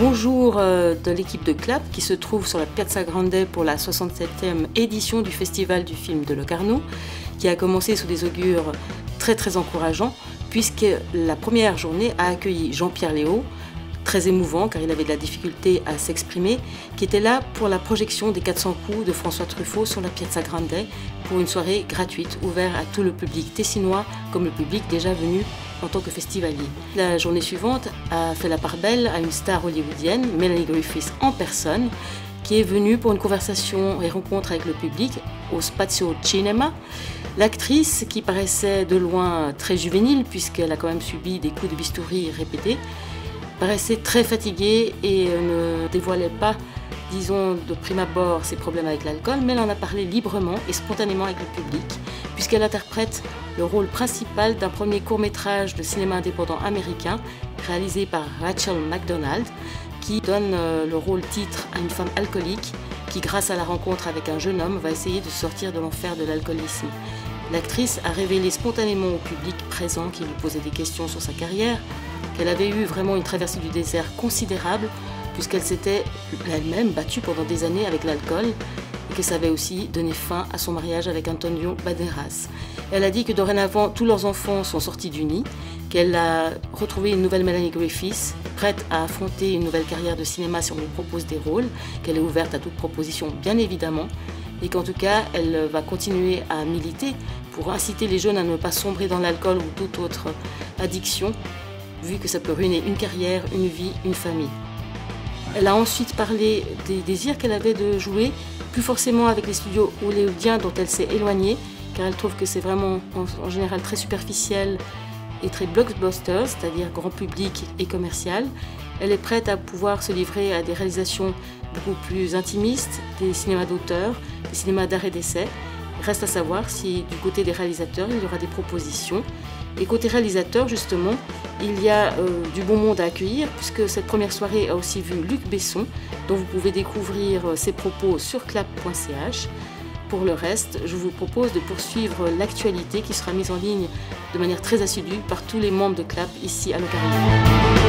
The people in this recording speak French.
Bonjour de l'équipe de CLAP qui se trouve sur la Piazza Grande pour la 67e édition du Festival du film de Locarno, qui a commencé sous des augures très encourageants, puisque la première journée a accueilli Jean-Pierre Léaud, très émouvant car il avait de la difficulté à s'exprimer, qui était là pour la projection des 400 coups de François Truffaut sur la Piazza Grande pour une soirée gratuite ouverte à tout le public tessinois comme le public déjà venu en tant que festivalier. La journée suivante a fait la part belle à une star hollywoodienne, Melanie Griffith en personne, qui est venue pour une conversation et rencontre avec le public au Spazio Cinema. L'actrice, qui paraissait de loin très juvénile puisqu'elle a quand même subi des coups de bistouri répétés, paraissait très fatiguée et ne dévoilait pas, disons, de prime abord ses problèmes avec l'alcool, mais elle en a parlé librement et spontanément avec le public, puisqu'elle interprète le rôle principal d'un premier court-métrage de cinéma indépendant américain réalisé par Rachel McDonald, qui donne le rôle titre à une femme alcoolique qui, grâce à la rencontre avec un jeune homme, va essayer de sortir de l'enfer de l'alcoolisme. L'actrice a révélé spontanément au public présent qui lui posait des questions sur sa carrière qu'elle avait eu vraiment une traversée du désert considérable puisqu'elle s'était elle-même battue pendant des années avec l'alcool et que ça avait aussi donné fin à son mariage avec Antonio Banderas. Elle a dit que dorénavant tous leurs enfants sont sortis du nid, qu'elle a retrouvé une nouvelle Melanie Griffith, prête à affronter une nouvelle carrière de cinéma si on lui propose des rôles, qu'elle est ouverte à toute proposition bien évidemment, et qu'en tout cas elle va continuer à militer pour inciter les jeunes à ne pas sombrer dans l'alcool ou toute autre addiction, vu que ça peut ruiner une carrière, une vie, une famille. Elle a ensuite parlé des désirs qu'elle avait de jouer, plus forcément avec les studios hollywoodiens dont elle s'est éloignée, car elle trouve que c'est vraiment en général très superficiel et très blockbuster, c'est-à-dire grand public et commercial. Elle est prête à pouvoir se livrer à des réalisations beaucoup plus intimistes, des cinémas d'auteur, des cinémas d'art et d'essai. Reste à savoir si du côté des réalisateurs, il y aura des propositions. Et côté réalisateur, justement, il y a du bon monde à accueillir, puisque cette première soirée a aussi vu Luc Besson, dont vous pouvez découvrir ses propos sur clap.ch. Pour le reste, je vous propose de poursuivre l'actualité qui sera mise en ligne de manière très assidue par tous les membres de CLAP ici à Locarno.